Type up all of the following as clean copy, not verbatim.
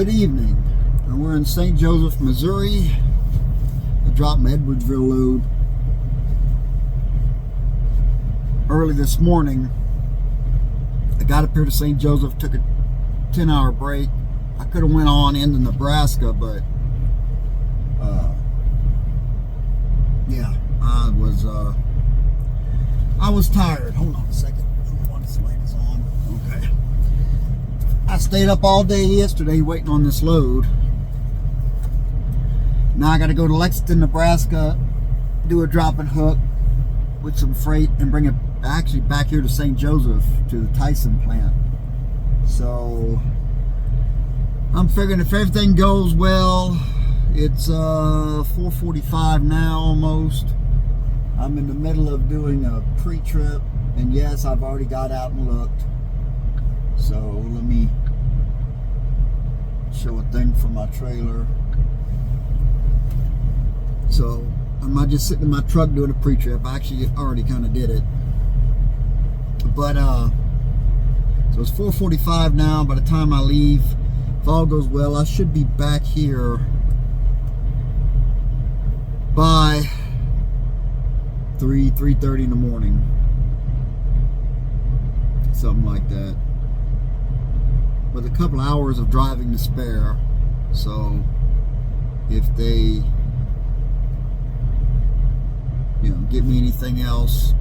Good evening. And we're in St. Joseph, Missouri. I dropped my Edwardsville load early this morning. I got up here to St. Joseph, took a 10-hour break. I could have went on into Nebraska, but yeah, I was tired. Hold on a second. I don't know why this light is on. Okay. I stayed up all day yesterday waiting on this load. Now I got to go to Lexington, Nebraska, do a drop and hook with some freight and bring it actually back here to St. Joseph to the Tyson plant. So I'm figuring if everything goes well, it's 4:45 now almost. I'm in the middle of doing a pre-trip, and yes, I've already got out and looked. So let me show a thing from my trailer. So I'm not just sitting in my truck doing a pre-trip. I actually already kind of did it. But so it's 4:45 now. By the time I leave, if all goes well, I should be back here by 3:30 in the morning, something like that, with a couple hours of driving to spare. So if they get me anything else,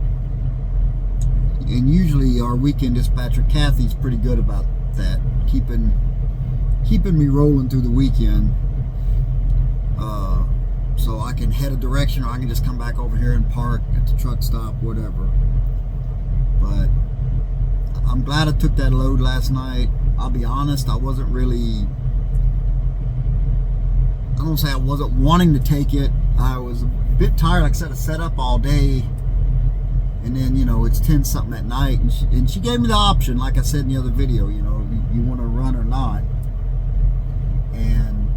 and usually our weekend dispatcher Kathy's pretty good about that, keeping me rolling through the weekend, so I can head a direction, or I can just come back over here and park at the truck stop, whatever. But I'm glad I took that load last night. I'll be honest, I wasn't really, I don't say I wasn't wanting to take it. I was a bit tired. Like I said, I set up all day, and then it's 10 something at night, and she gave me the option, like I said in the other video, you want to run or not. And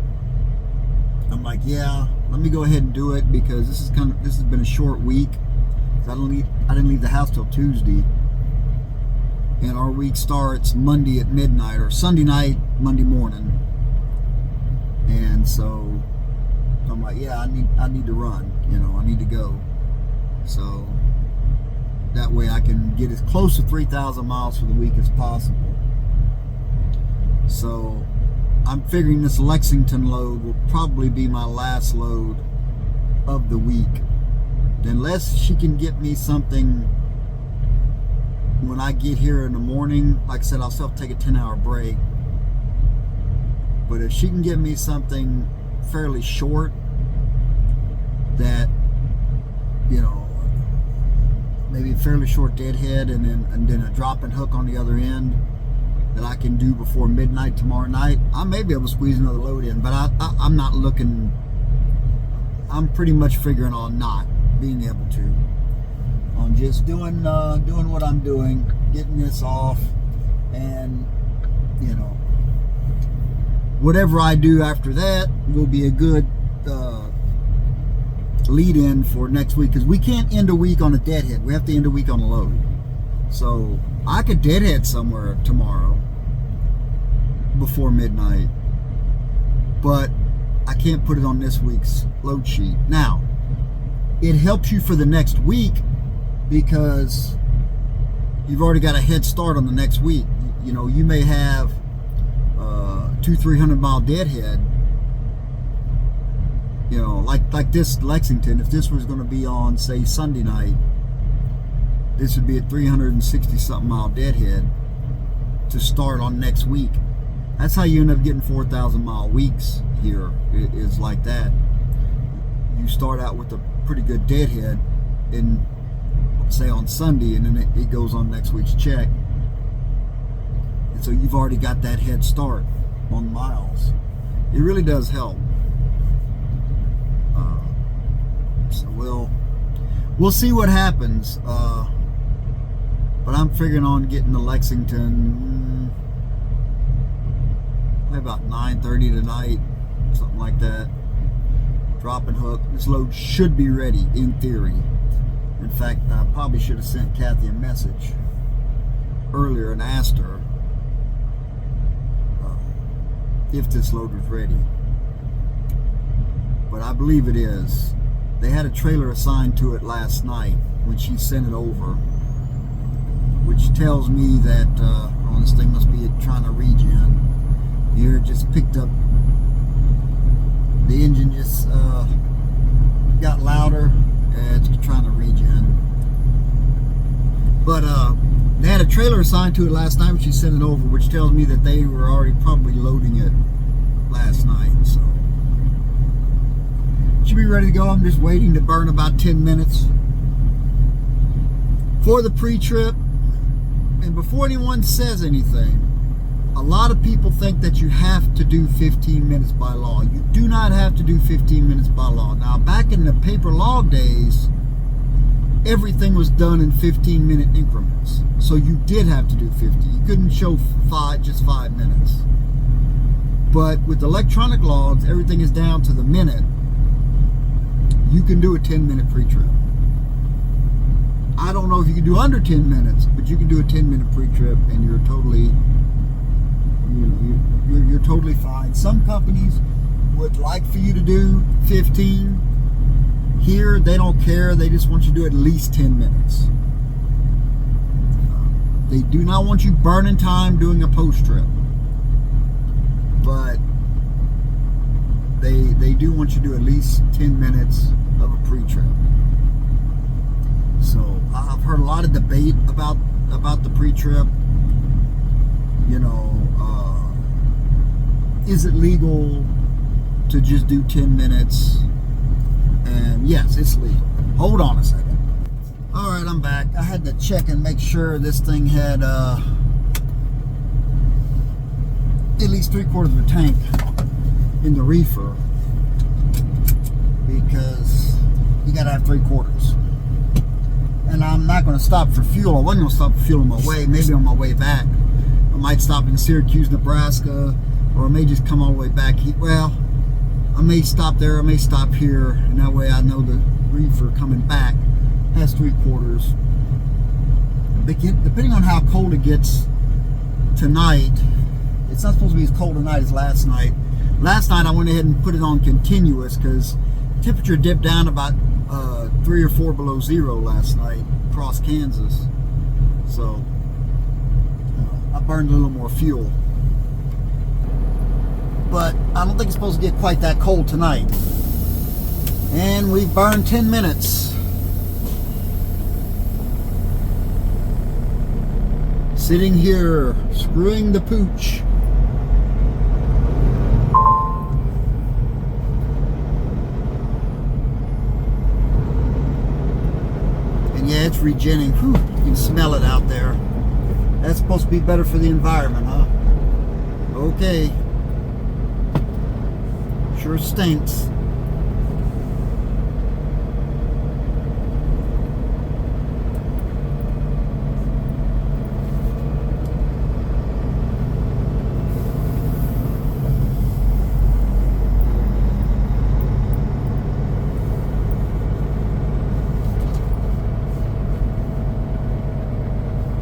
I'm like, yeah, let me go ahead and do it, because this has been a short week. I didn't leave the house till Tuesday, and our week starts Monday at midnight, or Sunday night, Monday morning. And so I'm like, yeah, I need to run, I need to go. So that way I can get as close to 3,000 miles for the week as possible. So I'm figuring this Lexington load will probably be my last load of the week, unless she can get me something when I get here in the morning. Like I said, I'll still take a 10-hour break, but if she can get me something fairly short, that maybe a fairly short deadhead, and then a drop and hook on the other end that I can do before midnight tomorrow night, I may be able to squeeze another load in. But I'm not looking. I'm pretty much figuring on not being able to. On just doing what I'm doing, getting this off, and whatever I do after that will be a good lead in for next week, because we can't end a week on a deadhead. We have to end a week on a load. So I could deadhead somewhere tomorrow before midnight, but I can't put it on this week's load sheet. Now, it helps you for the next week, because you've already got a head start on the next week. You may have 200-300 mile deadhead, like this Lexington. If this was going to be on, say, Sunday night, this would be a 360 something mile deadhead to start on next week. That's how you end up getting 4,000 mile weeks here, is like that. You start out with a pretty good deadhead in, say, on Sunday, and then it goes on next week's check. And so you've already got that head start on miles. It really does help. So we'll see what happens. But I'm figuring on getting to Lexington probably about 9:30 tonight, something like that. Drop and hook. This load should be ready in theory. In fact, I probably should have sent Kathy a message earlier and asked her if this load was ready. But I believe it is. They had a trailer assigned to it last night when she sent it over, which tells me that oh, this thing must be trying to regen. Here, it just picked up. The engine just got louder. It's trying to regen. But they had a trailer assigned to it last night when she sent it over, which tells me that they were already probably loading it last night. So should be ready to go. I'm just waiting to burn about 10 minutes for the pre-trip. And before anyone says anything, a lot of people think that you have to do 15 minutes by law. You do not have to do 15 minutes by law. Now, back in the paper log days, everything was done in 15-minute increments. So you did have to do 50. You couldn't show just 5 minutes. But with electronic logs, everything is down to the minute. You can do a 10-minute pre-trip. I don't know if you can do under 10 minutes, but you can do a 10-minute pre-trip, and you're totally, you're totally fine. Some companies would like for you to do 15. Here, they don't care. They just want you to do at least 10 minutes. They do not want you burning time doing a post-trip, but they do want you to do at least 10 minutes of a pre-trip. So I've heard a lot of debate about the pre-trip. You know, is it legal to just do 10 minutes? And yes, it's legal. Hold on a second. All right, I'm back. I had to check and make sure this thing had at least 3/4 of a tank in the reefer, because you gotta have 3/4. And I'm not going to stop for fuel. I wasn't going to stop for fuel on my way. Maybe on my way back, I might stop in Syracuse, Nebraska, or I may just come all the way back. Well, I may stop there, I may stop here, and that way I know the reefer coming back has 3/4. Depending on how cold it gets tonight, it's not supposed to be as cold tonight as last night. Last night I went ahead and put it on continuous because temperature dipped down about 3 or 4 below zero last night across Kansas. So I burned a little more fuel. But I don't think it's supposed to get quite that cold tonight. And we've burned 10 minutes. Sitting here, screwing the pooch. And yeah, it's regenning. Whew, you can smell it out there. That's supposed to be better for the environment, huh? Okay. Sure stinks.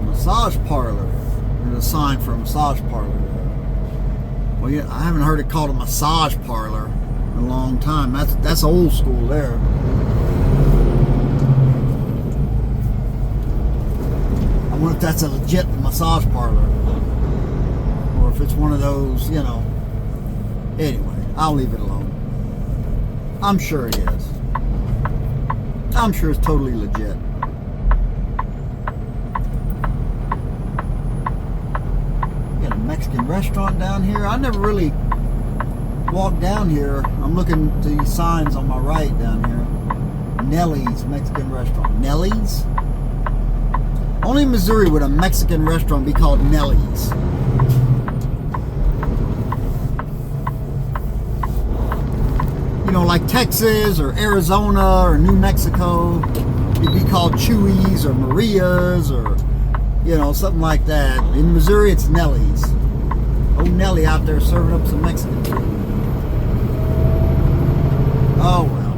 Massage parlor. There's a sign for a massage parlor. Well, yeah, I haven't heard it called a massage parlor in a long time. That's old school there. I wonder if that's a legit massage parlor, or if it's one of those, you know. Anyway, I'll leave it alone. I'm sure it is. I'm sure it's totally legit. Mexican restaurant down here. I never really walked down here. I'm looking at the signs on my right down here. Nellie's Mexican restaurant. Nellie's? Only in Missouri would a Mexican restaurant be called Nellie's. You know, like Texas or Arizona or New Mexico, it'd be called Chewy's or Maria's or, you know, something like that. In Missouri, it's Nellie's. Old Nellie out there serving up some Mexican food. Oh well.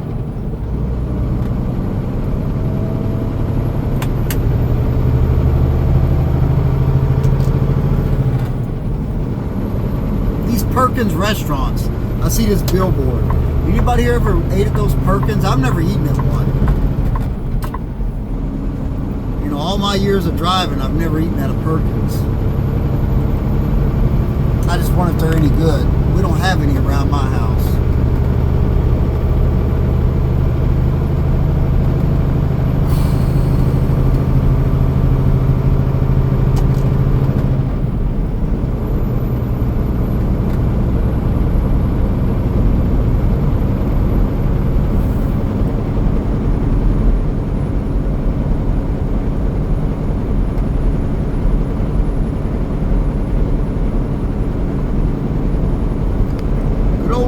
These perk Perkins restaurants. I see this billboard. Anybody here ever ate at those Perkins? I've never eaten at one. You know, all my years of driving, I've never eaten at a Perkins. I just wonder if they're any good. We don't have any around my house.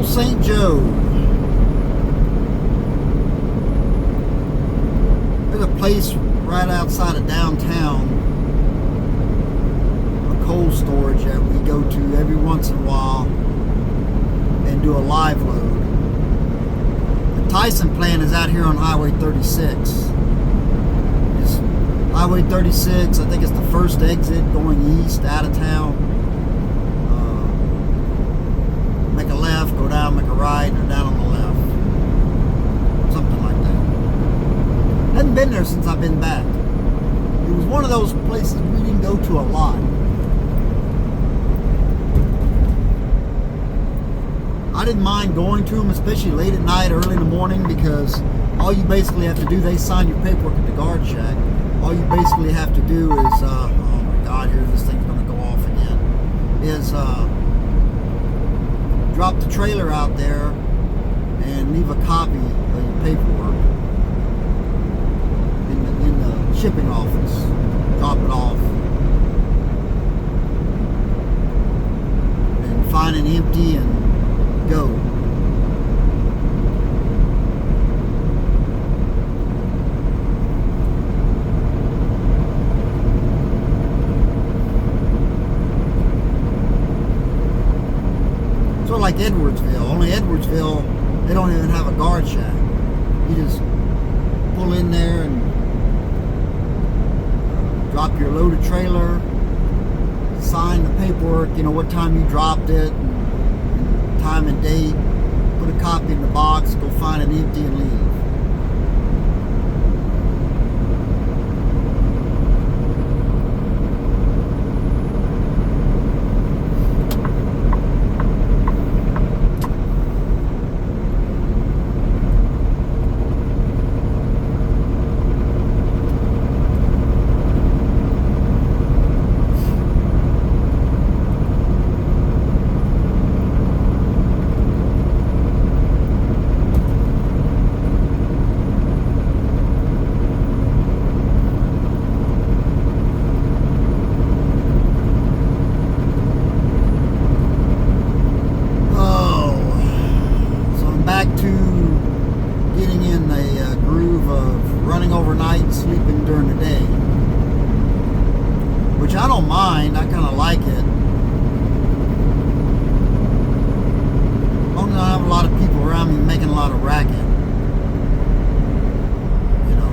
St. Joe. There's a place right outside of downtown, a cold storage that we go to every once in a while and do a live load. The Tyson plant is out here on Highway 36. It's Highway 36, I think it's the first exit going east out of town. Make a left, go down, make a right, or down on the left. Something like that. Hadn't been there since I've been back. It was one of those places we didn't go to a lot. I didn't mind going to them, especially late at night, early in the morning, because all you basically have to do, they sign your paperwork at the guard shack. All you basically have to do is, oh my God, here this thing's going to go off again, is drop the trailer out there and leave a copy of your paperwork in the shipping office. Drop it off. And find it empty and go. Sort of like Edwardsville. Only Edwardsville, they don't even have a guard shack. You just pull in there and drop your loaded trailer, sign the paperwork, you know, what time you dropped it, and time and date, put a copy in the box, go find it empty and leave. Overnight and sleeping during the day, which I don't mind. I kind of like it, as long as I don't have a lot of people around me making a lot of racket, you know.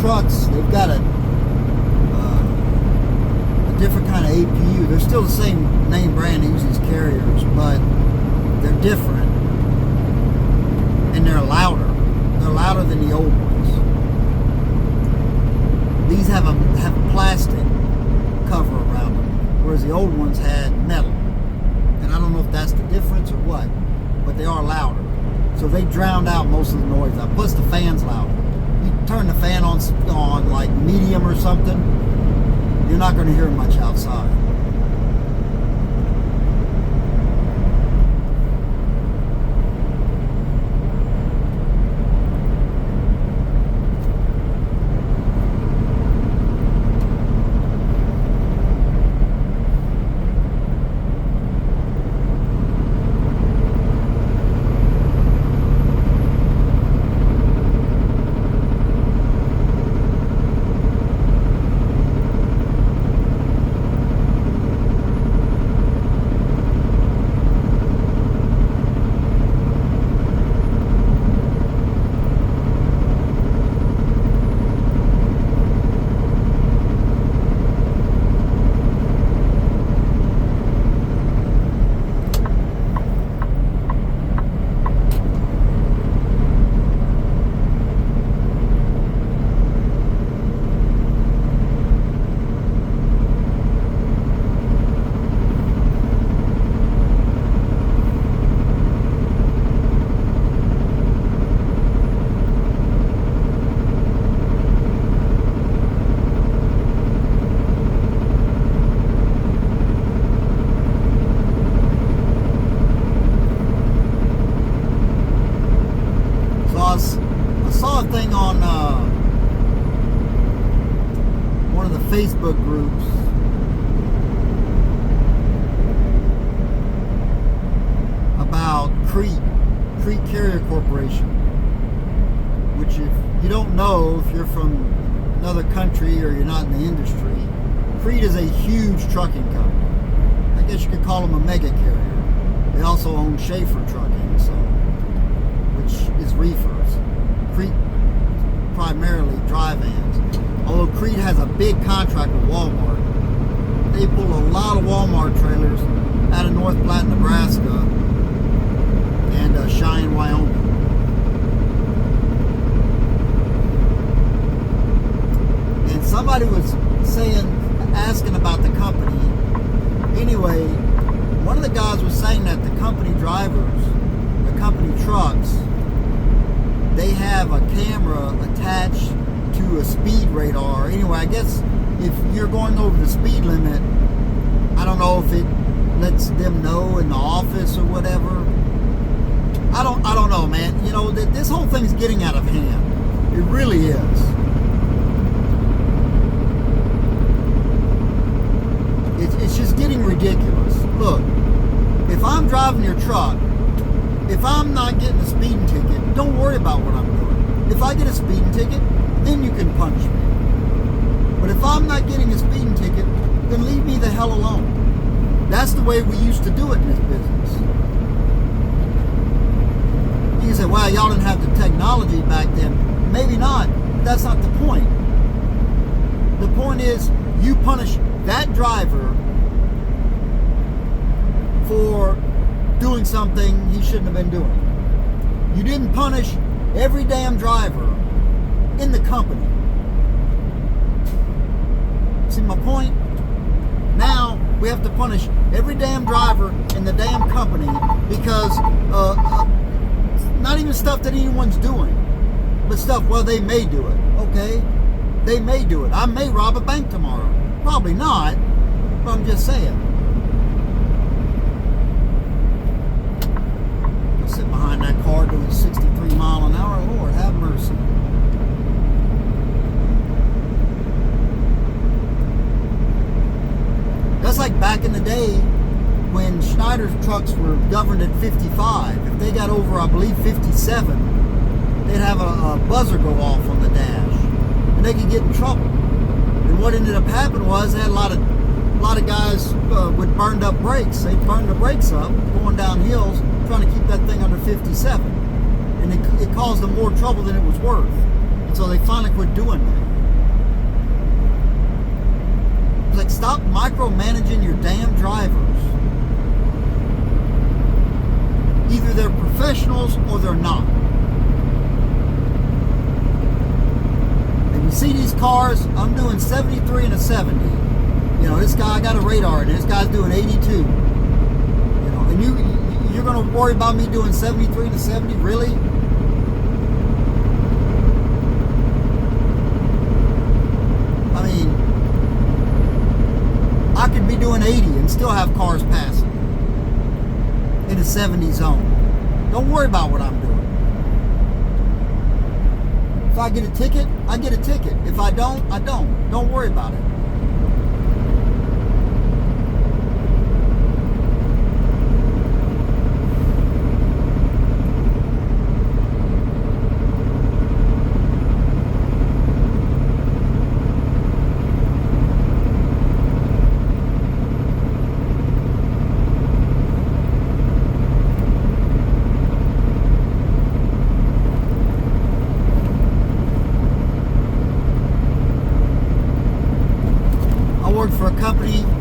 Trucks, they've got a different kind of APU. They're still the same name brand they use these carriers, but they're different and they're louder. They're louder than the old ones. These have a plastic cover around them, whereas the old ones had metal. And I don't know if that's the difference or what, but they are louder. So they drowned out most of the noise. Plus the fan's louder. Turn the fan on like medium or something, you're not going to hear much outside. Facebook groups about Crete Carrier Corporation, which, if you don't know, if you're from another country or you're not in the industry, Crete is a huge trucking company. I guess you could call them a mega carrier. They also own Schaefer Trucking, which is reefers. Crete primarily dry vans. Although Crete has a big contract with Walmart. They pull a lot of Walmart trailers out of North Platte, Nebraska, and Cheyenne, Wyoming. And somebody was asking about the company. Anyway, one of the guys was saying that the company drivers, the company trucks, they have a camera attached to a speed radar. Anyway, I guess if you're going over the speed limit, I don't know if it lets them know in the office or whatever. I don't know, man. You know, this whole thing's getting out of hand. It really is. It's just getting ridiculous. Look, if I'm driving your truck, if I'm not getting a speeding ticket, don't worry about what I'm doing. If I get a speeding ticket, then you can punish me. But if I'm not getting a speeding ticket, then leave me the hell alone. That's the way we used to do it in this business. You can say, well, y'all didn't have the technology back then. Maybe not. That's not the point. The point is, you punish that driver for doing something he shouldn't have been doing. You didn't punish every damn driver in the company. See my point? Now we have to punish every damn driver in the damn company because not even stuff that anyone's doing, but stuff, well, they may do it. Okay, they may do it. I may rob a bank tomorrow. Probably not, but I'm just saying. I'll sit behind that car doing 63 miles an hour. Lord, have mercy. That's like back in the day when Schneider's trucks were governed at 55. If they got over, I believe, 57, they'd have a buzzer go off on the dash, and they could get in trouble. And what ended up happening was they had a lot of guys with burned up brakes. They burned the brakes up going down hills trying to keep that thing under 57, and it caused them more trouble than it was worth. And so they finally quit doing that. It's like, stop micromanaging your damn drivers. Either they're professionals or they're not. And you see these cars, I'm doing 73 and a 70. You know, this guy got a radar and this guy's doing 82. You know, and you're going to worry about me doing 73 and a 70? Really? I mean, I could be doing 80 and still have cars passing in a 70 zone. Don't worry about what I'm doing. If I get a ticket, I get a ticket. If I don't, I don't. Don't worry about it.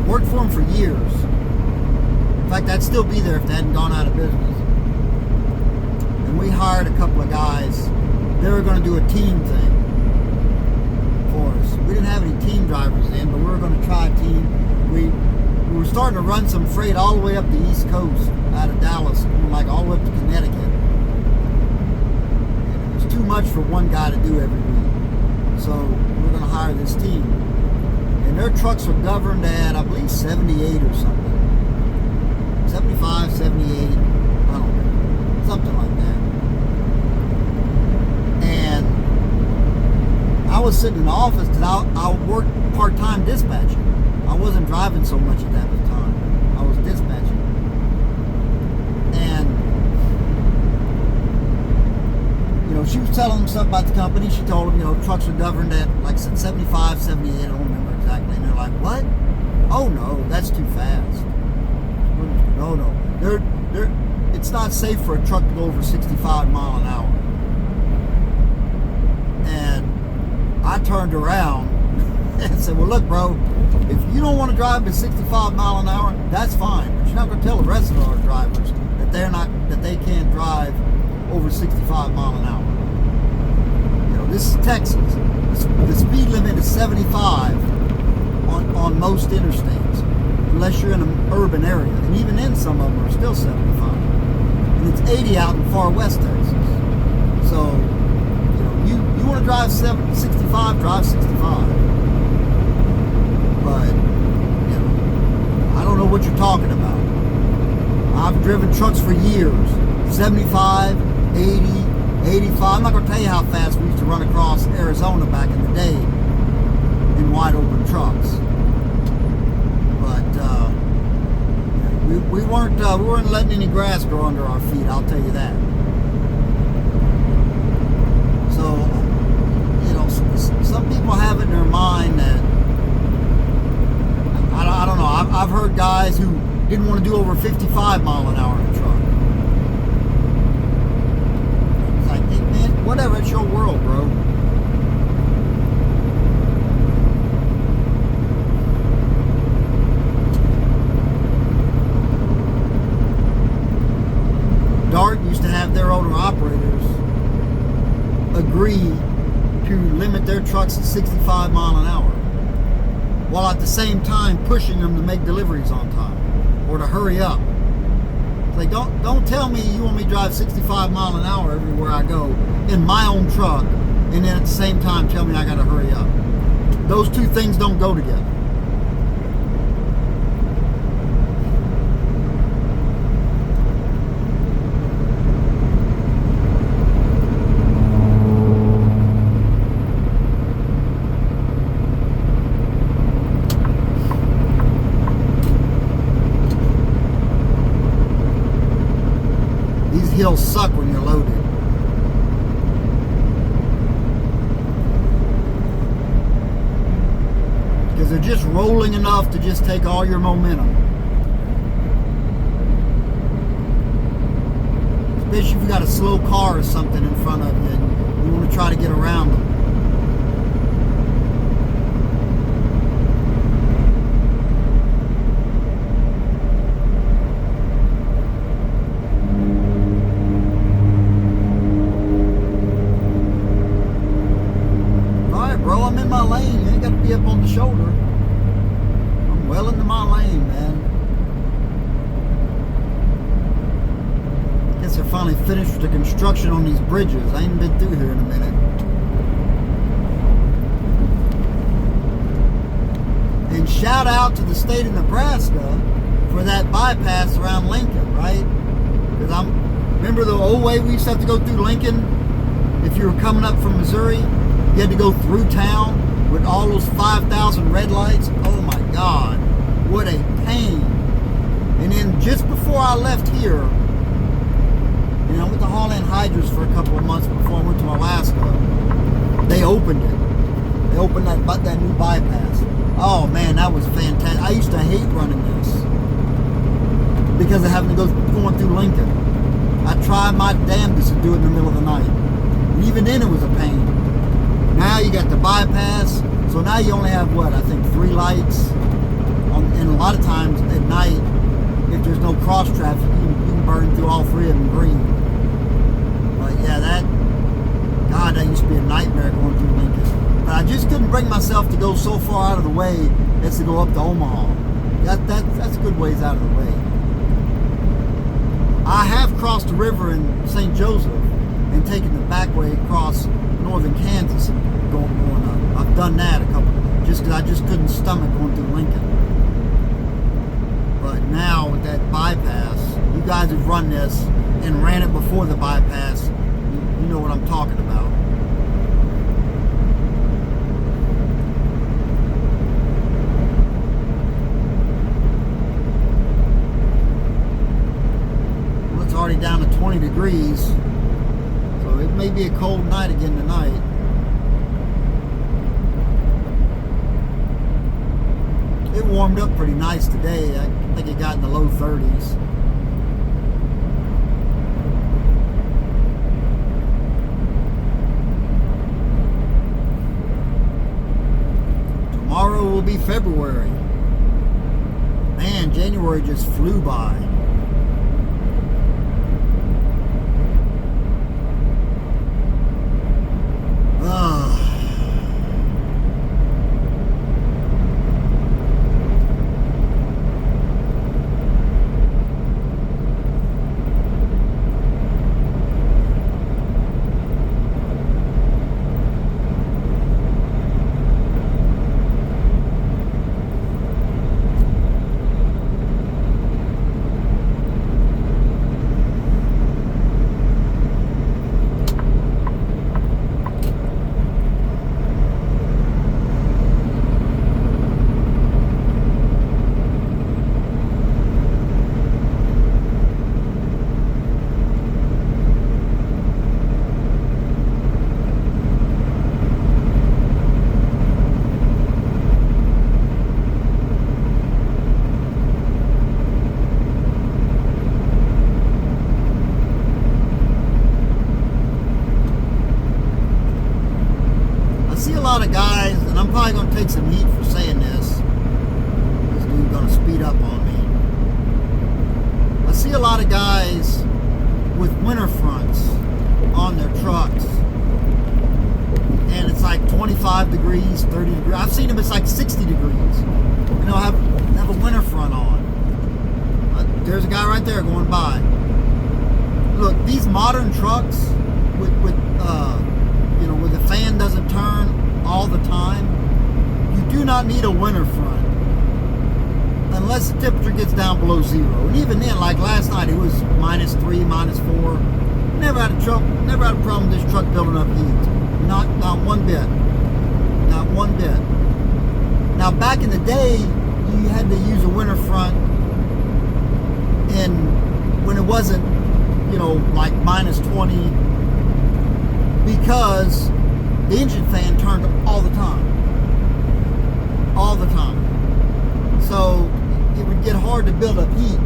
Worked for them for years. In fact, I'd still be there if they hadn't gone out of business. And we hired a couple of guys. They were going to do a team thing for us. We didn't have any team drivers then, but we were going to try a team. We were starting to run some freight all the way up the East Coast out of Dallas, like all the way up to Connecticut. And it was too much for one guy to do every week. So we're going to hire this team. And their trucks are governed at, I believe, 78 or something. 75, 78, I don't know. Something like that. And I was sitting in the office because I worked part-time dispatching. I wasn't driving so much at that time. I was dispatching. And, you know, she was telling them stuff about the company. She told them, you know, trucks are governed at, like I said, 75, 78, I don't remember exactly. And they're like, what? Oh, no, that's too fast. No. It's not safe for a truck to go over 65 mile an hour. And I turned around and said, well, look, bro, if you don't want to drive at 65 mile an hour, that's fine. But you're not going to tell the rest of our drivers that they can't drive over 65 mile an hour. You know, this is Texas. The speed limit is 75 on most interstates, unless you're in an urban area. And even in some of them are still 75. And it's 80 out in far west Texas. So, you want to drive 65, drive 65. But, you know, I don't know what you're talking about. I've driven trucks for years. 75, 80, 85. I'm not going to tell you how fast we used to run across Arizona back in the day in wide open trucks. But we weren't letting any grass grow under our feet, I'll tell you that. So, you know, some people have it in their mind that, I don't know, I've heard guys who didn't want to do over 55 mile an hour in a truck. It's like, hey man, whatever, it's your world, bro. DART used to have their owner operators agree to limit their trucks to 65 mile an hour, while at the same time pushing them to make deliveries on time or to hurry up. It's like, don't tell me you want me to drive 65 mile an hour everywhere I go in my own truck, and then at the same time tell me I got to hurry up. Those two things don't go together. Hills suck when you're loaded. Because they're just rolling enough to just take all your momentum. Especially if you got a slow car or something in front of you and you want to try to get around them. Bro, I'm in my lane. You ain't got to be up on the shoulder. I'm well into my lane, man. Guess they're finally finished with the construction on these bridges. I ain't been through here in a minute. And shout out to the state of Nebraska for that bypass around Lincoln, right? Because remember the old way we used to have to go through Lincoln if you were coming up from Missouri? You had to go through town with all those 5,000 red lights. Oh my God, what a pain. And then just before I left here, you know, I went to haul in hydrants for a couple of months before I went to Alaska. They opened it. They opened that new bypass. Oh man, that was fantastic. I used to hate running this because of having to going through Lincoln. I tried my damnedest to do it in the middle of the night. And even then it was a pain. Now you got the bypass, so now you only have, what, I think 3 lights. And a lot of times at night, if there's no cross traffic, you can burn through all 3 of them green. But yeah, that used to be a nightmare going through Lincoln. But I just couldn't bring myself to go so far out of the way as to go up to Omaha. That's a good ways out of the way. I have crossed the river in St. Joseph and taken the back way across northern Kansas and going up. I've done that a couple, just because I just couldn't stomach going through Lincoln. But now with that bypass, you guys have run this and ran it before the bypass, you know what I'm talking about. already down to 20 degrees. So it may be a cold night again tonight. It warmed up pretty nice today. I think it got in the low 30s. Tomorrow will be February. Man, January just flew by. A lot of guys, and I'm probably going to take some heat for saying this. This dude's going to speed up on me. I see a lot of guys with winter fronts on their trucks, and it's like 25 degrees, 30 degrees. I've seen them, it's like 60 degrees. You know, have a winter front on. There's a guy right there going by. Look, these modern trucks with you know, where the fan doesn't turn all the time, you do not need a winter front unless the temperature gets down below zero. And even then, like last night, it was -3, -4. Never had a problem with this truck building up heat. Not one bit. Not one bit. Now back in the day, you had to use a winter front when it wasn't, you know, like -20, because the engine fan turned all the time. All the time. So it would get hard to build up heat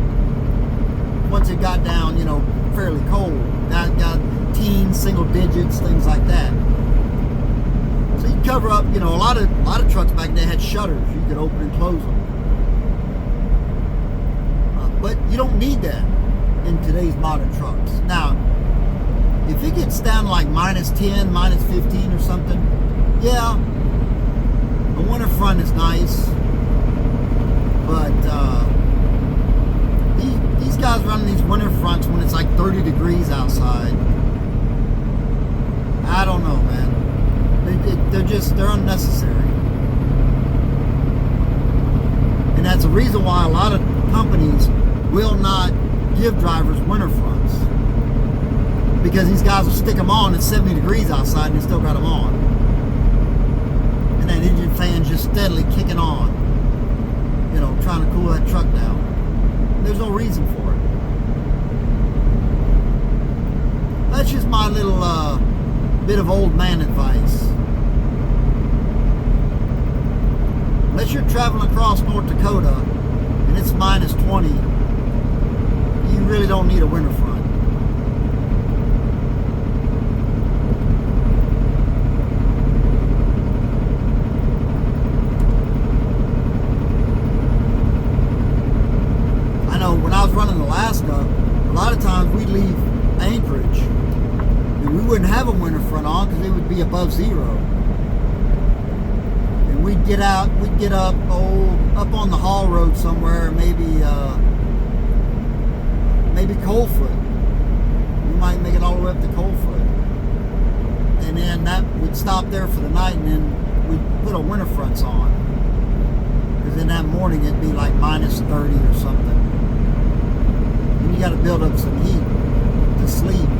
once it got down, you know, fairly cold. Got teens, single digits, things like that. So you cover up, you know, a lot of trucks back then had shutters. You could open and close them. But you don't need that in today's modern trucks. Now, if it gets down to like -10, -15 or something, yeah, a winter front is nice. But these guys running these winter fronts when it's like 30 degrees outside, I don't know, man. They're unnecessary. And that's the reason why a lot of companies will not give drivers winter fronts. Because these guys will stick them on at 70 degrees outside and they still got them on. And that engine fan's just steadily kicking on, you know, trying to cool that truck down. There's no reason for it. That's just my little bit of old man advice. Unless you're traveling across North Dakota and it's -20, you really don't need a winter front. When I was running Alaska, a lot of times we'd leave Anchorage and we wouldn't have a winter front on because it would be above zero. And we'd get up on the haul road somewhere, maybe Coalfoot. We might make it all the way up to Coalfoot. And then that would stop there for the night, and then we'd put our winter fronts on. Because then that morning it'd be like -30 or something. You got to build up some heat to sleep,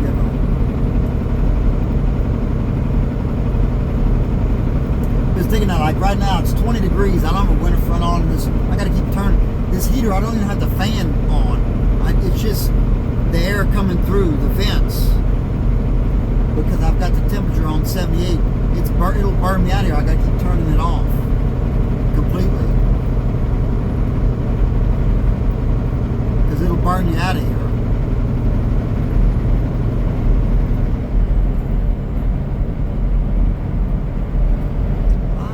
you know. Just thinking that, like right now, it's 20 degrees. I don't have a winter front on. I got to keep turning this heater. I don't even have the fan on. It's just the air coming through the vents, because I've got the temperature on 78. It'll burn me out here. I got to keep turning it off completely, because it'll burn you out of here.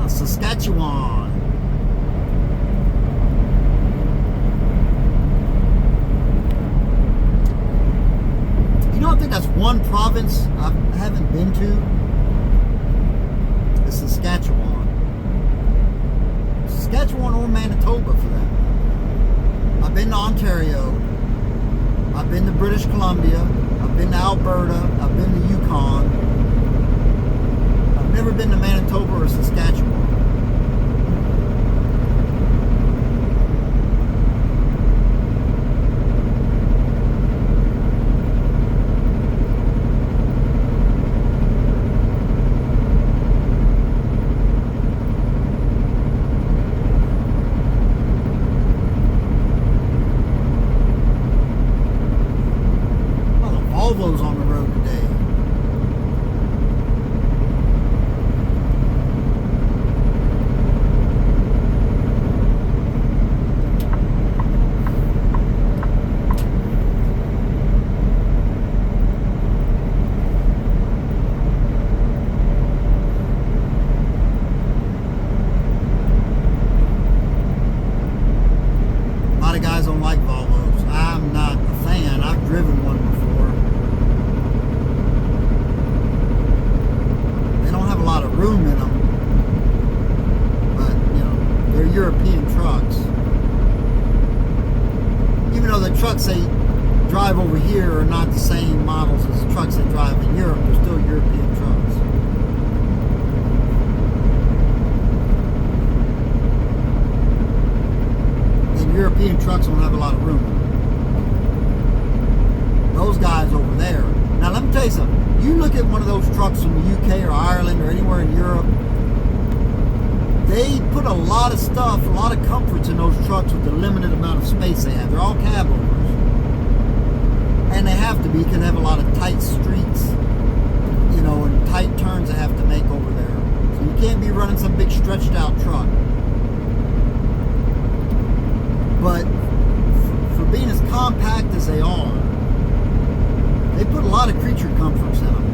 Saskatchewan. You know, I think that's one province I haven't been to. Is Saskatchewan. Saskatchewan or Manitoba for that. I've been to Ontario. I've been to British Columbia. I've been to Alberta. I've been to Yukon. I've never been to Manitoba or Saskatchewan. Volvo's on the road today. A lot of guys don't like Volvos. I'm not a fan. I've driven one before. A lot of room in them, but you know, they're European trucks. Even though the trucks they drive over here are not the same models as the trucks they drive in Europe, they're still European trucks. And European trucks don't have a lot of room in them. Those guys over there. Now let me tell you something. You look at one of those trucks from the UK or Ireland or anywhere in Europe, they put a lot of stuff, a lot of comforts in those trucks with the limited amount of space they have. They're all cab owners. And they have to be, because they have a lot of tight streets, you know, and tight turns they have to make over there. So you can't be running some big stretched out truck. But for being as compact as they are, they put a lot of creature comforts in them.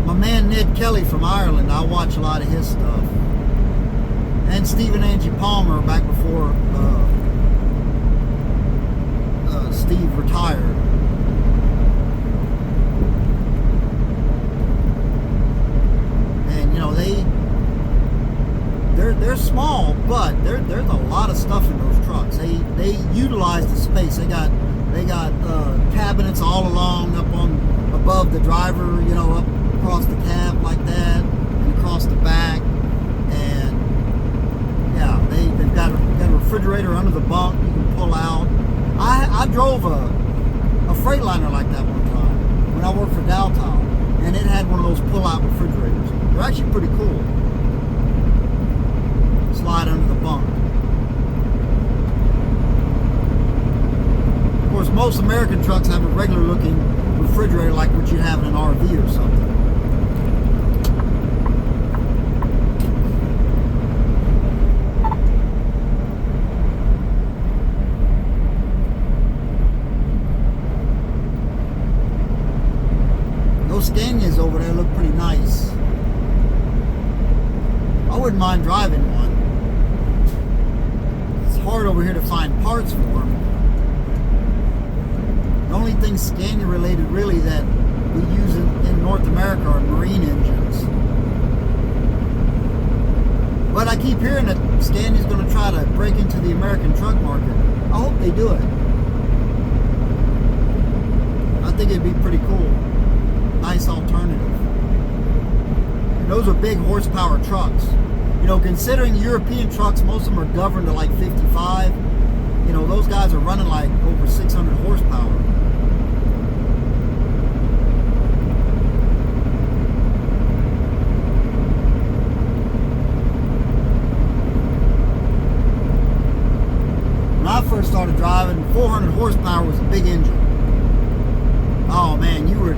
My man Ned Kelly from Ireland, I watch a lot of his stuff. And Stephen Angie Palmer back before Steve retired. And you know, they're small, but there's a lot of stuff in those trucks. They utilize the space. They got cabinets all along up on above the driver, you know, up across the cab like that, and across the back. And yeah, they've got a refrigerator under the bunk you can pull out. I drove a Freightliner like that one time when I worked for Daltile, and it had one of those pull-out refrigerators. They're actually pretty cool. Slide under the bunk. Of course, most American trucks have a regular looking refrigerator like what you have in an RV or something. Those Scanias over there look pretty nice. I wouldn't mind driving one. It's hard over here to find parts for them. The only thing Scania related really that we use in North America are marine engines. But I keep hearing that Scania's going to try to break into the American truck market. I hope they do it. I think it'd be pretty cool. Nice alternative. And those are big horsepower trucks. You know, considering European trucks, most of them are governed to like 55. You know, those guys are running like over 600 horsepower. When I started driving. 400 horsepower was a big engine. Oh man, you were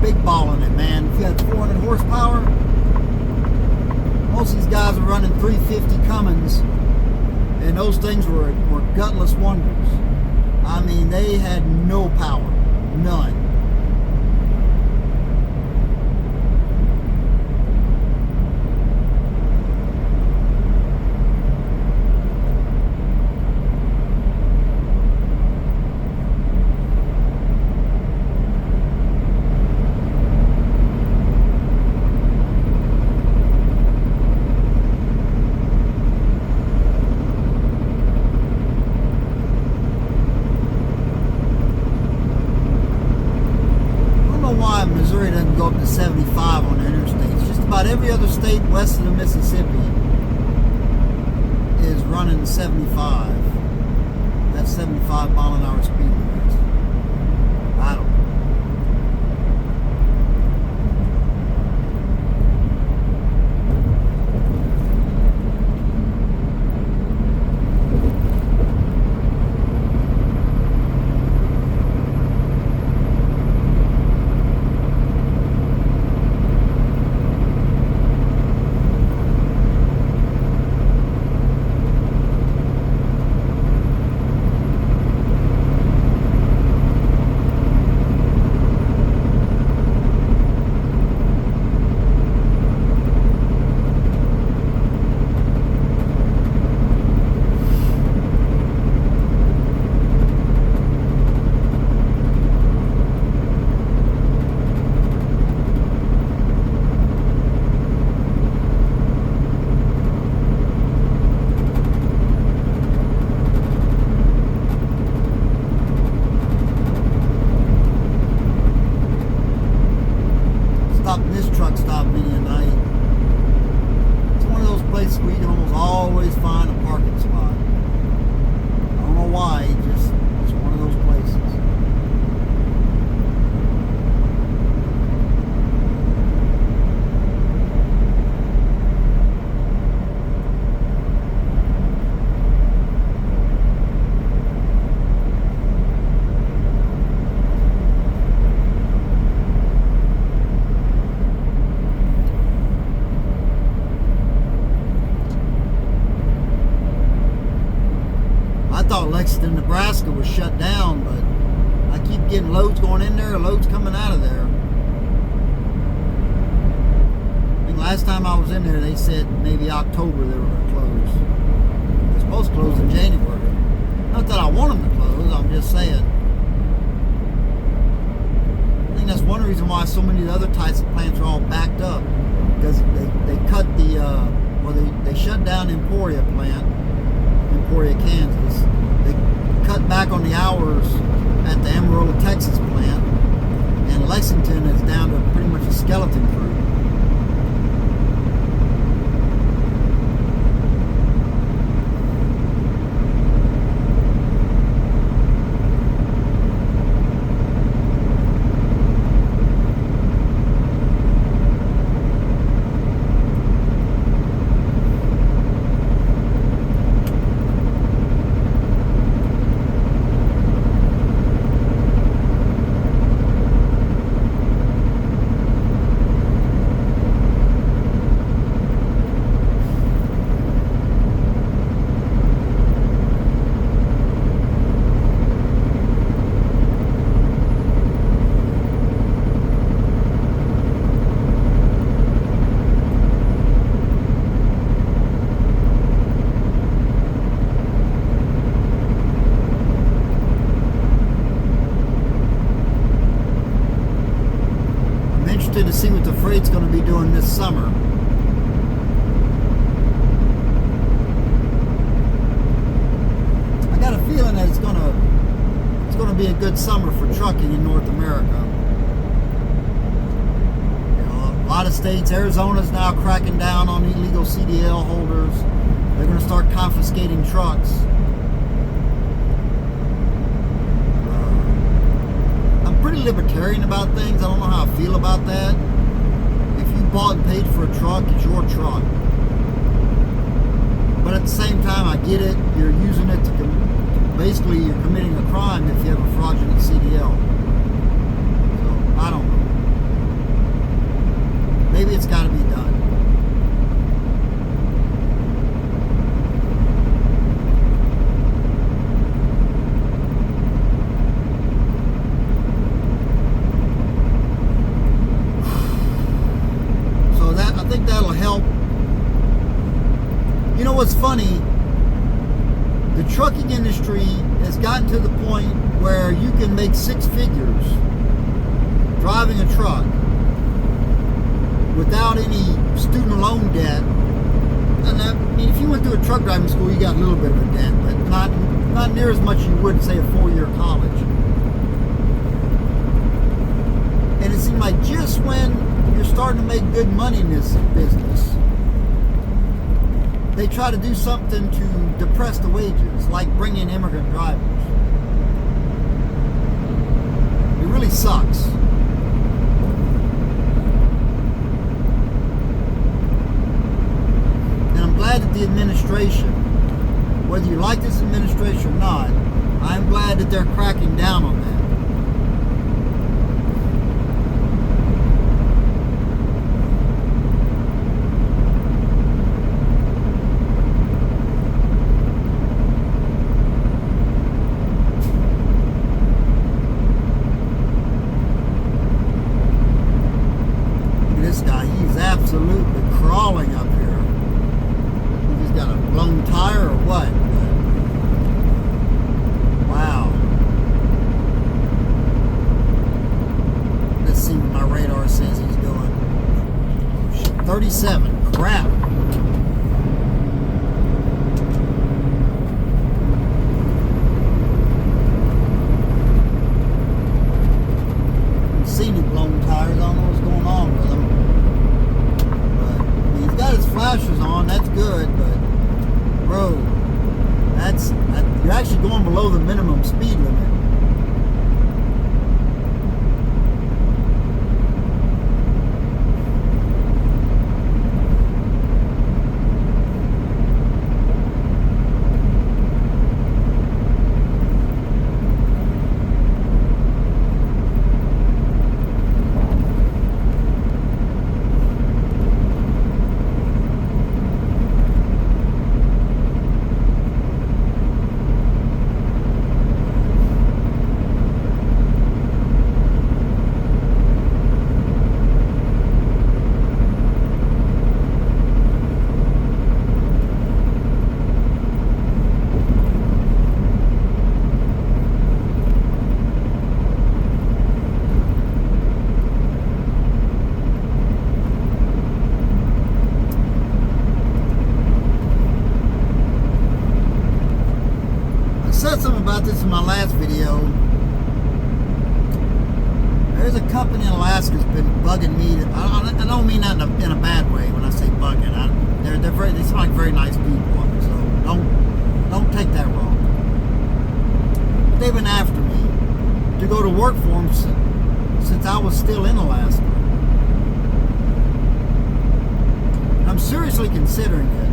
big balling it, man. If you had 400 horsepower, most of these guys are running 350 Cummins, and those things were gutless wonders. I mean, they had no power, none. Missouri doesn't go up to 75 on the interstates. Just about every other state west of the Mississippi is running 75. That's 75 mile an hour speed limits. I don't know. This truck stop many a night. It's one of those places where you can almost always find a parking spot. I don't know why, just it's one of those places. I thought Lexington, Nebraska was shut down, but I keep getting loads going in there, loads coming out of there. I think last time I was in there, they said maybe October they were going to close. They're supposed to close in January. Not that I want them to close, I'm just saying. I think that's one reason why so many of the other types of plants are all backed up. Because they cut the, they shut down the Emporia plant. Emporia, Kansas. They cut back on the hours at the Amarillo, Texas plant, and Lexington is down to pretty much a skeleton crew. To see what the freight's going to be doing this summer. I got a feeling that it's going to be a good summer for trucking in North America. You know, a lot of states, Arizona's now cracking down on illegal CDL holders. They're going to start confiscating trucks. Pretty libertarian about things. I don't know how I feel about that. If you bought and paid for a truck, it's your truck. But at the same time, I get it. You're using it to basically you're committing a crime if you have a fraudulent CDL. So, I don't know. Maybe it's got to be done. I think that'll help. You know what's funny? The trucking industry has gotten to the point where you can make six figures driving a truck without any student loan debt. And I mean, if you went through a truck driving school, you got a little bit of a debt, but not near as much as you would, say, a 4-year college. And it seemed like just when you're starting to make good money in this business, they try to do something to depress the wages, like bring in immigrant drivers. It really sucks. And I'm glad that the administration, whether you like this administration or not, I'm glad that they're cracking down on that. This guy, he's absolutely crawling up here. He's got a blown tire or what? Wow. Let's see what my radar says he's doing. 37. Crap. Haven't seen any blown tires. I don't know what's going on with them. He's got his flashers on, that's good, but bro, you're actually going below the minimum speed limit. I said something about this in my last video. There's a company in Alaska that's been bugging me. I don't mean that in a bad way when I say bugging. They seem like very nice people, so don't take that wrong. They've been after me to go to work for them since I was still in Alaska. I'm seriously considering it.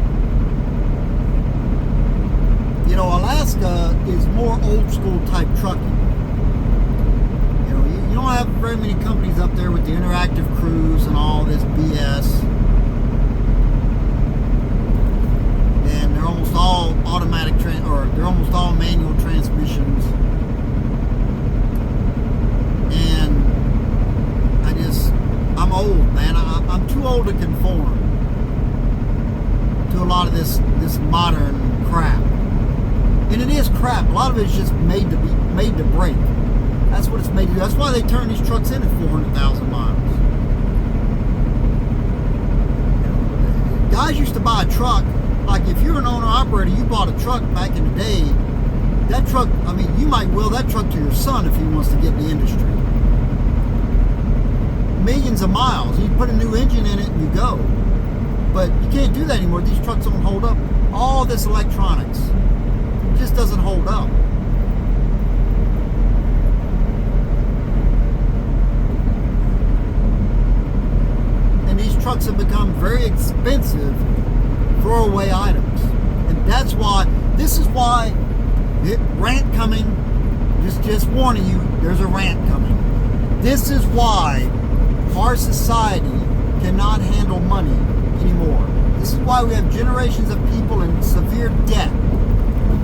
You know, Alaska is more old school type trucking. You know, you don't have very many companies up there with the interactive crews and all this BS. And they're almost all automatic, they're almost all manual transmissions. And I'm old, man. I'm too old to conform to a lot of this modern crap. And it is crap. A lot of it is just made to break. That's what it's made to do. That's why they turn these trucks in at 400,000 miles. Guys used to buy a truck. Like if you're an owner-operator, you bought a truck back in the day. That truck, I mean, you might will that truck to your son if he wants to get in the industry. Millions of miles. You put a new engine in it and you go. But you can't do that anymore. These trucks don't hold up. All this electronics just doesn't hold up. And these trucks have become very expensive throwaway items. And this is why Rant coming. Just warning you, there's a rant coming. This is why our society cannot handle money anymore. This is why we have generations of people in severe debt.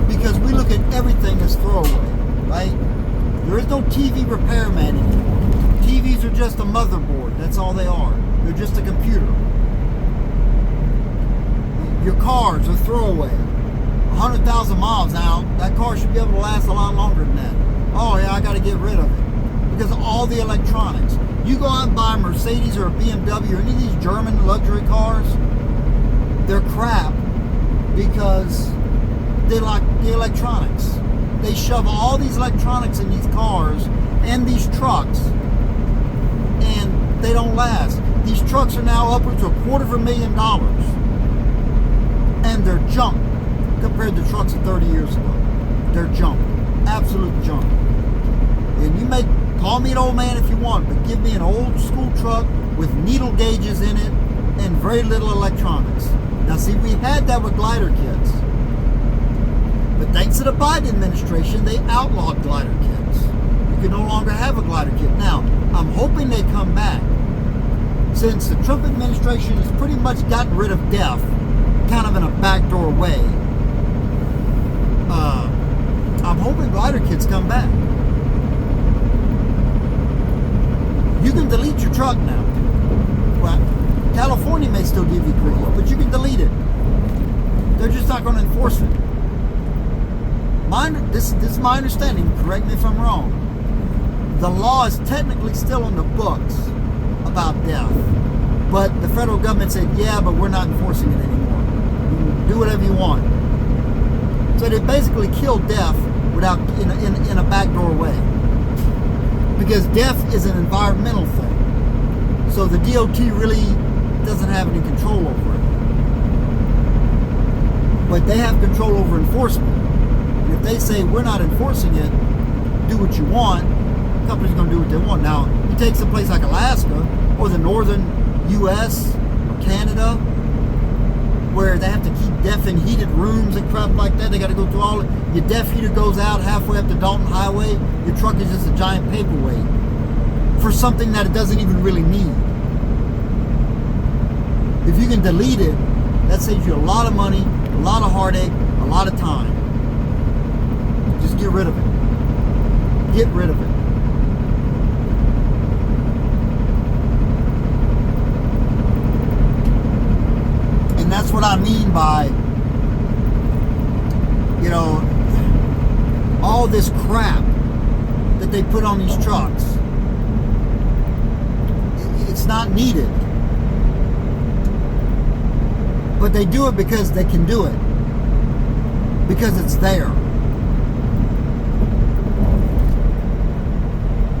Because we look at everything as throwaway, right? There is no TV repairman anymore. TVs are just a motherboard. That's all they are. They're just a computer. Your cars are throwaway. 100,000 miles now, that car should be able to last a lot longer than that. Oh yeah, I got to get rid of it. Because of all the electronics. You go out and buy a Mercedes or a BMW or any of these German luxury cars, they're crap because they like the electronics. They shove all these electronics in these cars and these trucks, and they don't last. These trucks are now upwards of $250,000, and they're junk compared to trucks of 30 years ago. They're junk, absolute junk. And you may call me an old man if you want, but give me an old school truck with needle gauges in it and very little electronics. Now see, we had that with glider kits. But thanks to the Biden administration, they outlawed glider kits. You can no longer have a glider kit. Now, I'm hoping they come back. Since the Trump administration has pretty much gotten rid of death, kind of in a backdoor way, I'm hoping glider kits come back. You can delete your truck now. Well, California may still give you grief, but you can delete it. They're just not going to enforce it. This is my understanding. Correct me if I'm wrong. The law is technically still on the books about death, but the federal government said, yeah, but we're not enforcing it anymore. You can do whatever you want. So they basically killed death without in a backdoor way, because death is an environmental thing. So the DOT really doesn't have any control over it, but they have control over enforcement. And if they say we're not enforcing it, do what you want, the company's going to do what they want. Now, you take some place like Alaska or the northern U.S. or Canada, where they have to keep deaf in heated rooms and crap like that. They got to go through all it. Your deaf heater goes out halfway up the Dalton Highway. Your truck is just a giant paperweight for something that it doesn't even really need. If you can delete it, that saves you a lot of money, a lot of heartache, a lot of time. Just get rid of it. Get rid of it. And that's what I mean by, all this crap that they put on these trucks. It's not needed. But they do it because they can do it. Because it's there.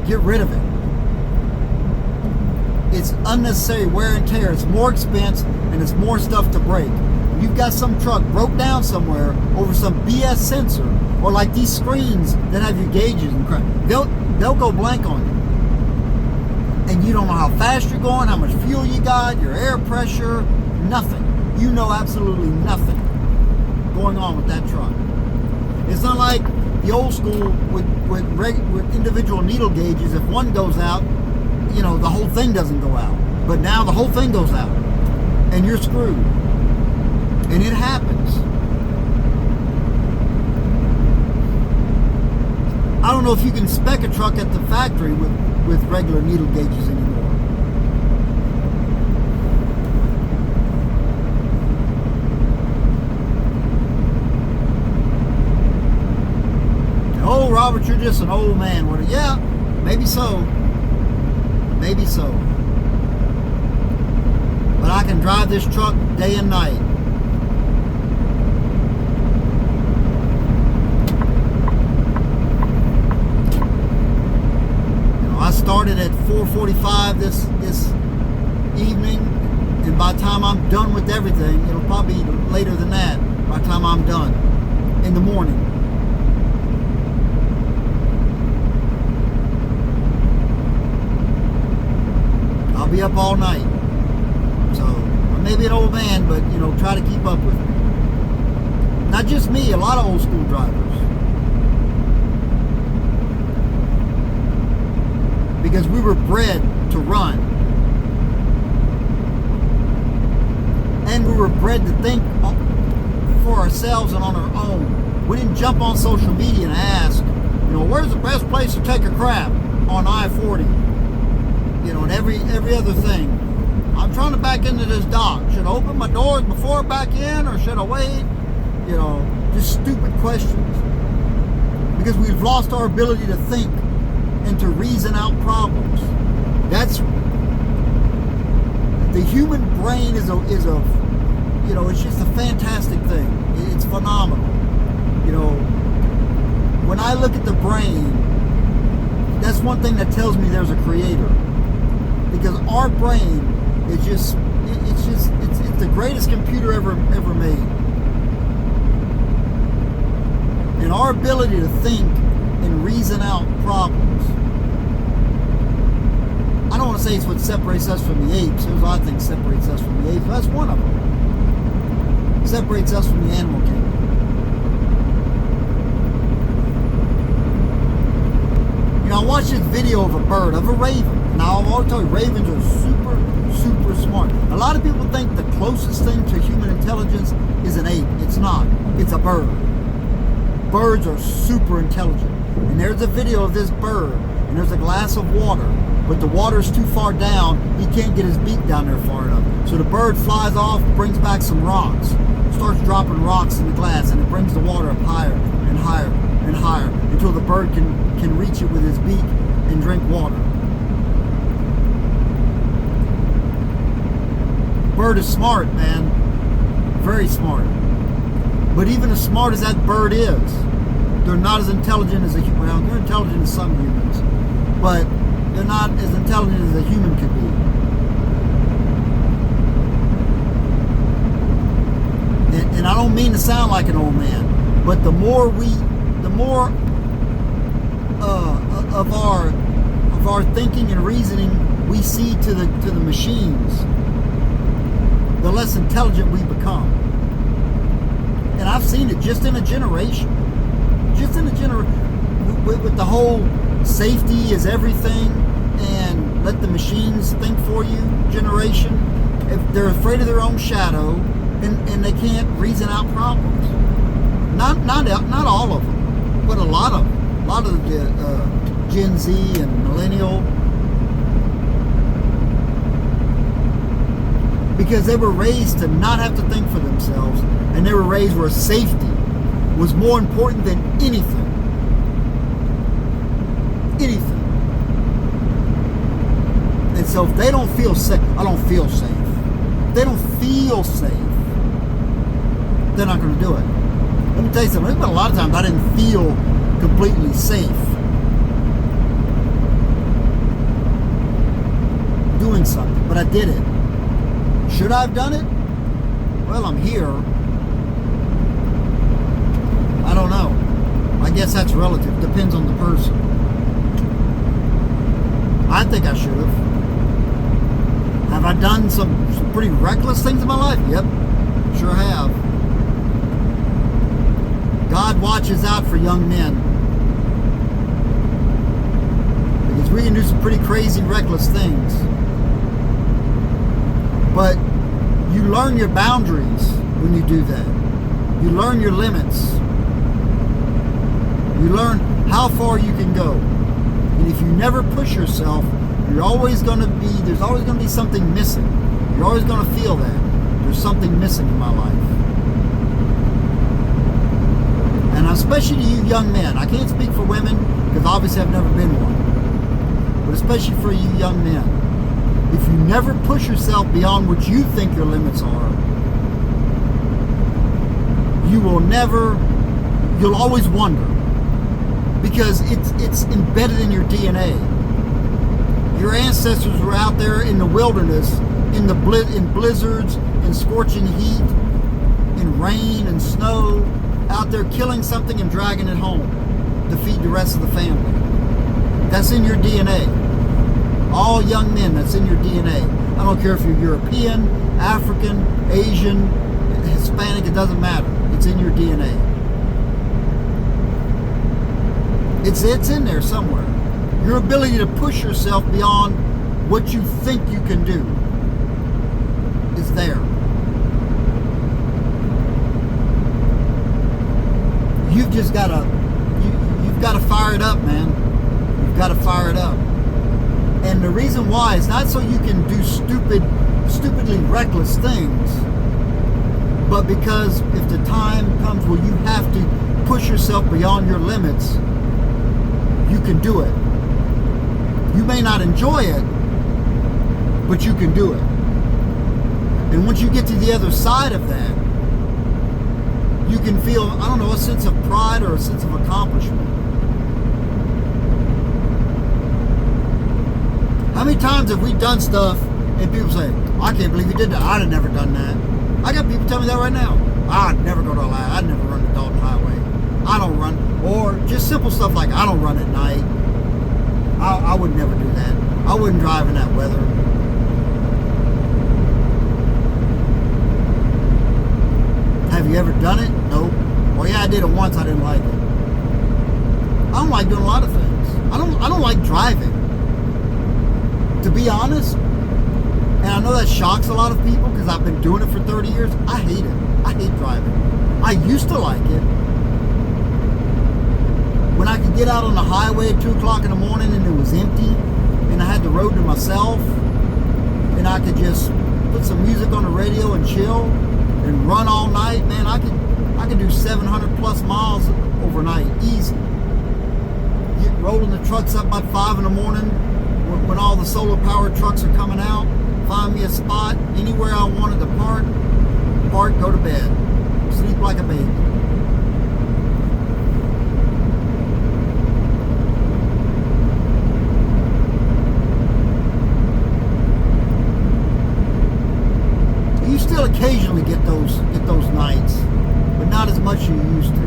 Get rid of it. It's unnecessary wear and tear. It's more expense and it's more stuff to break. You've got some truck broke down somewhere over some BS sensor, or like these screens that have your gauges and crap. They'll go blank on you. And you don't know how fast you're going, how much fuel you got, your air pressure, nothing. You know absolutely nothing going on with that truck. It's not like the old school with individual needle gauges. If one goes out, the whole thing doesn't go out. But now the whole thing goes out, and you're screwed. And it happens. I don't know if you can spec a truck at the factory with regular needle gauges anymore. Oh, Robert, you're just an old man. Well, yeah, maybe so. Maybe so. But I can drive this truck day and night. I started at 4:45 this evening, and by the time I'm done with everything, it'll probably be later than that by the time I'm done in the morning. I'll be up all night. So I may be an old man, but try to keep up with it. Not just me, a lot of old school drivers. because we were bred to run. And we were bred to think for ourselves and on our own. We didn't jump on social media and ask, where's the best place to take a crap on I-40? And every other thing. I'm trying to back into this dock. Should I open my doors before I back in, or should I wait? Just stupid questions. Because we've lost our ability to think and to reason out problems. That's the human brain is it's just a fantastic thing. It's phenomenal. When I look at the brain, that's one thing that tells me there's a creator. Because our brain is it's the greatest computer ever made. And our ability to think and reason out problems, I don't want to say it's what separates us from the apes. Here's what I think separates us from the apes. That's one of them. It separates us from the animal kingdom. I watched this video of a bird, of a raven. Now, I've always told you, ravens are super, super smart. A lot of people think the closest thing to human intelligence is an ape. It's not. It's a bird. Birds are super intelligent. And there's a video of this bird, and there's a glass of water, but the water's too far down. He can't get his beak down there far enough. So the bird flies off, brings back some rocks, starts dropping rocks in the glass, and it brings the water up higher and higher and higher until the bird can reach it with his beak and drink water. Bird is smart, man. Very smart. But even as smart as that bird is, they're not as intelligent as a human. Well, they're intelligent as some humans, but they're not as intelligent as a human could be. And I don't mean to sound like an old man, but the more of our thinking and reasoning we see to the machines, the less intelligent we become. And I've seen it just in a generation. With the whole safety is everything and let the machines think for you generation. If they're afraid of their own shadow and they can't reason out problems. Not all of them, but a lot of them. A lot of the Gen Z and millennial, because they were raised to not have to think for themselves, and they were raised where safety was more important than anything. And so if they don't feel safe, I don't feel safe. If they don't feel safe, they're not going to do it. Let me tell you something. There's been a lot of times I didn't feel completely safe doing something, but I did it. Should I have done it? Well, I'm here. I don't know. I guess that's relative. Depends on the person. I think I should have. Have I done some pretty reckless things in my life? Yep, sure have. God watches out for young men, because we can do some pretty crazy, reckless things. But you learn your boundaries when you do that. You learn your limits. You learn how far you can go. And if you never push yourself, there's always going to be something missing. You're always going to feel that. There's something missing in my life. And especially to you young men. I can't speak for women, because obviously I've never been one. But especially for you young men. If you never push yourself beyond what you think your limits are, you'll always wonder. Because it's embedded in your DNA. Your ancestors were out there in the wilderness, in blizzards, in scorching heat, in rain and snow, out there killing something and dragging it home to feed the rest of the family. That's in your DNA. All young men, that's in your DNA. I don't care if you're European, African, Asian, Hispanic, it doesn't matter. It's in your DNA. It's in there somewhere. Your ability to push yourself beyond what you think you can do is there. You've just got to, you've got to fire it up, man. You've got to fire it up. And the reason why is not so you can do stupidly reckless things, but because if the time comes where you have to push yourself beyond your limits, you can do it. You may not enjoy it, but you can do it. And once you get to the other side of that, you can feel, I don't know, a sense of pride or a sense of accomplishment. How many times have we done stuff and people say, I can't believe you did that. I'd have never done that. I got people telling me that right now. I'd never go to a line. I'd never run the Dalton Highway. I don't run. Or just simple stuff like, I don't run at night. I would never do that. I wouldn't drive in that weather. Have you ever done it? Nope. Well, yeah, I did it once. I didn't like it. I don't like doing a lot of things. I don't like driving. To be honest, and I know that shocks a lot of people because I've been doing it for 30 years. I hate it. I hate driving. I used to like it. When I could get out on the highway at 2 o'clock in the morning and it was empty and I had the road to myself and I could just put some music on the radio and chill and run all night, man, I could do 700 plus miles overnight, easy. Get rolling the trucks up by 5 in the morning when all the solar powered trucks are coming out, find me a spot anywhere I wanted to park, go to bed, sleep like a baby. You still occasionally get those nights, but not as much as you used to.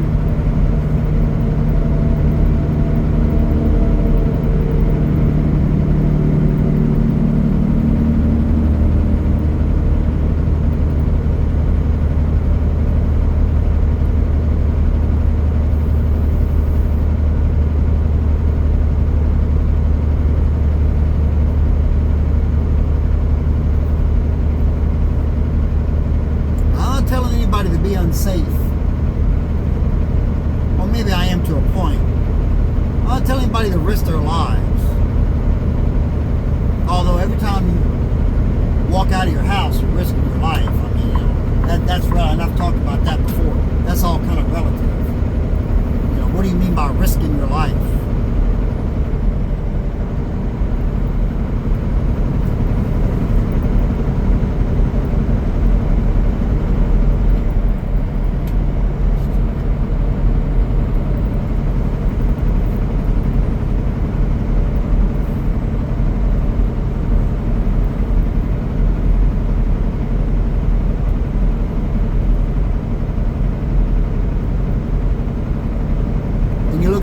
To be unsafe, or maybe I am to a point. I'm not telling anybody to risk their lives, although every time you walk out of your house you're risking your life. I mean, that's right, and I've talked about that before. That's all kind of relative. You know, what do you mean by risking your life?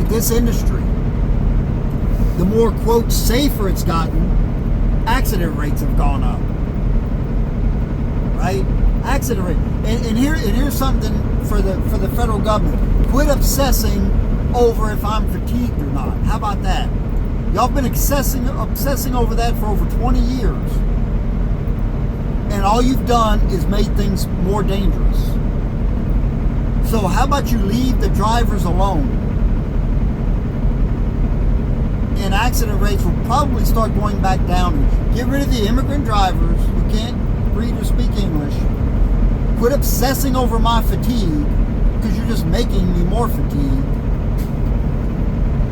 This industry, the more, quote, safer it's gotten, accident rates have gone up. Right? Accident rate. And here's something for the federal government. Quit obsessing over if I'm fatigued or not. How about that? Y'all been obsessing over that for over 20 years. And all you've done is made things more dangerous. So how about you leave the drivers alone? And accident rates will probably start going back down. Get rid of the immigrant drivers who can't read or speak English. Quit obsessing over my fatigue because you're just making me more fatigued.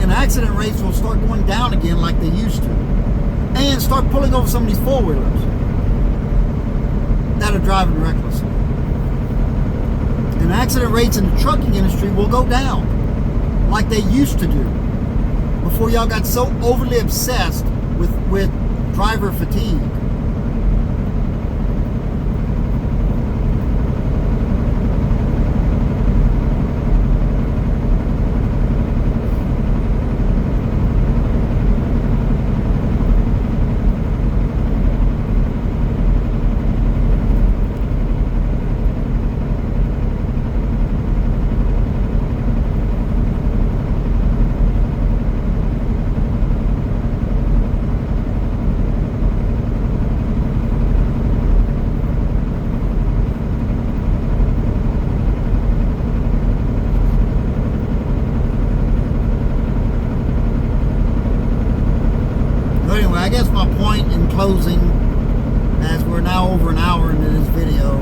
And accident rates will start going down again like they used to. And start pulling over some of these four-wheelers that are driving recklessly. And accident rates in the trucking industry will go down like they used to do, before y'all got so overly obsessed with driver fatigue. I guess my point in closing, as we're now over an hour into this video,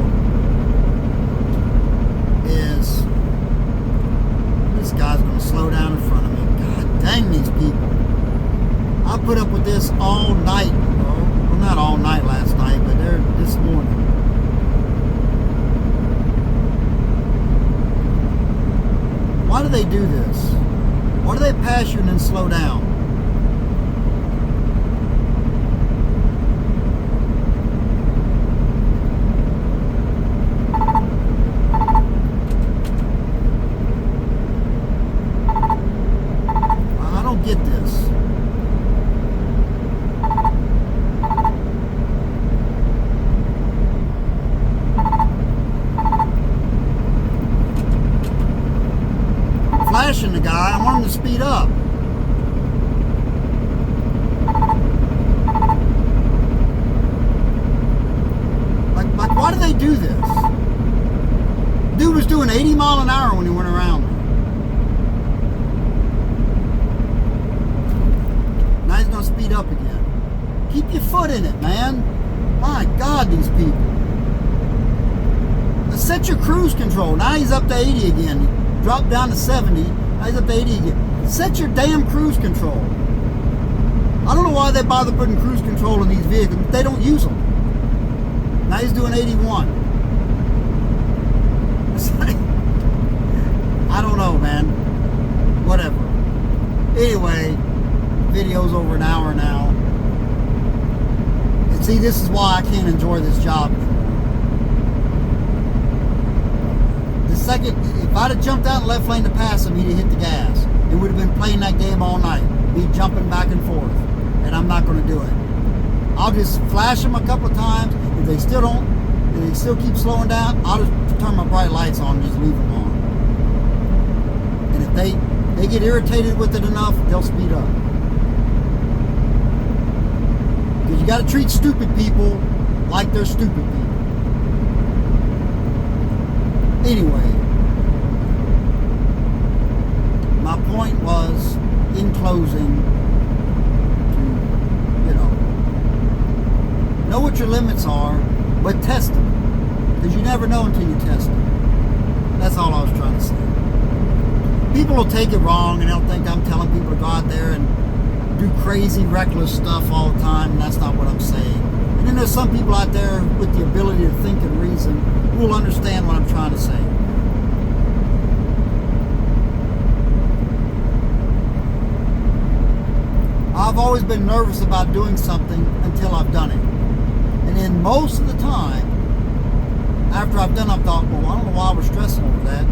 is this guy's going to slow down in front of me. God dang these people. I put up with this all night, well, not all night last night, but this morning. Why do they do this? Why do they pass you and then slow down? I don't get this. Flashing the guy, I want him to speed up. Like why do they do this? Dude was doing 80 mile an hour when he went around me. Now he's gonna speed up again. Keep your foot in it, man. My God, these people. Let's set your cruise control. Now he's up to 80 again. Drop down to 70. Now he's up to 80 again. Set your damn cruise control. I don't know why they bother putting cruise control in these vehicles. They don't use them. Now he's doing 81. It's like, I don't know, man. Whatever. Anyway, video's over an hour now. And see, this is why I can't enjoy this job anymore. The second, if I'd have jumped out in left lane to pass him, he'd have hit the gas. It would have been playing that game all night. Be jumping back and forth. And I'm not going to do it. I'll just flash them a couple of times. If they still don't, if they still keep slowing down, I'll just turn my bright lights on and just leave them on. And if they get irritated with it enough, they'll speed up. Because you got to treat stupid people like they're stupid people. Anyway, my point was, in closing, know what your limits are, but test them. Because you never know until you test them. That's all I was trying to say. People will take it wrong and they'll think I'm telling people to go out there and do crazy, reckless stuff all the time, and that's not what I'm saying. And then there's some people out there with the ability to think and reason who will understand what I'm trying to say. I've always been nervous about doing something until I've done it. And then most of the time, after I've done it, I've thought, well, I don't know why I was stressing over that.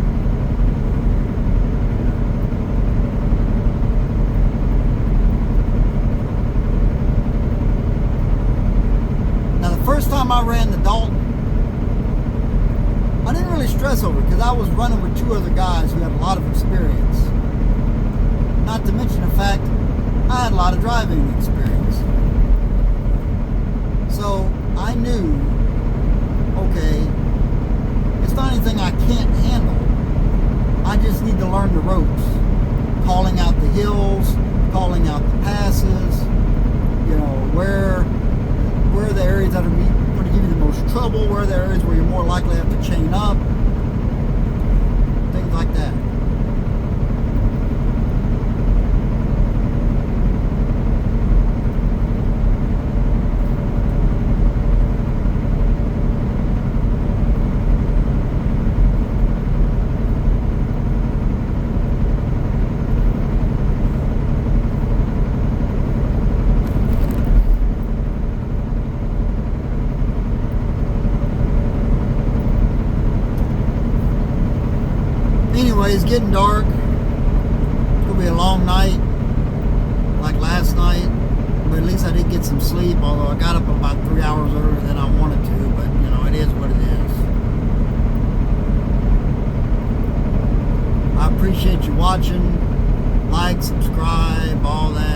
Now, the first time I ran the Dalton, I didn't really stress over it because I was running with two other guys who had a lot of experience. Not to mention the fact I had a lot of driving experience. So I knew, okay, it's not anything I can't handle. I just need to learn the ropes. Calling out the hills, calling out the passes, where are the areas that are going to give you the most trouble, where are the areas where you're more likely to have to chain up, things like that. Anyway, it's getting dark. It's going to be a long night, like last night. But at least I did get some sleep, although I got up about 3 hours earlier than I wanted to. But, it is what it is. I appreciate you watching. Like, subscribe, all that.